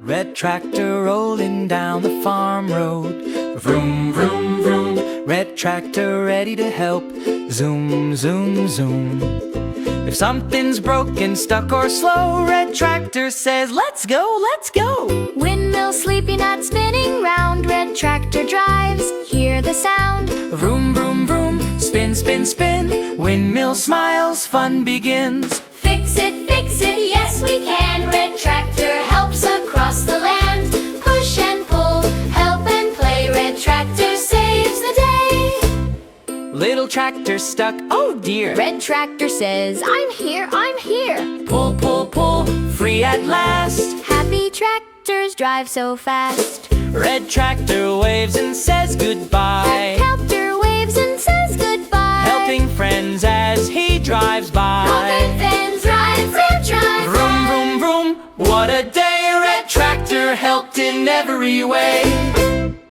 Red tractor rolling down the farm road. Vroom, vroom, vroom. Red tractor ready to help. Zoom, zoom, zoom. If something's broken, stuck or slow, red tractor says, let's go, let's go. Windmill sleepy, not spinning round. Red tractor drives, hear the sound. Vroom, vroom, vroom. Spin, spin, spin. Windmill smiles, fun begins. Fix it, yes we can. Red tractor helps across the land. Push and pull, help and play. Red tractor saves the day. Little tractor stuck, oh dear. Red tractor says, I'm here, I'm here. Pull, pull, pull, free at last. Happy tractors drive so fast. Red tractor waves and says goodbye. Red tractor waves and says goodbye. Helping friends as he drives by. Helping friends ride, red tractor. Vroom, vroom, vroom, what a day. Red tractor helped in every way.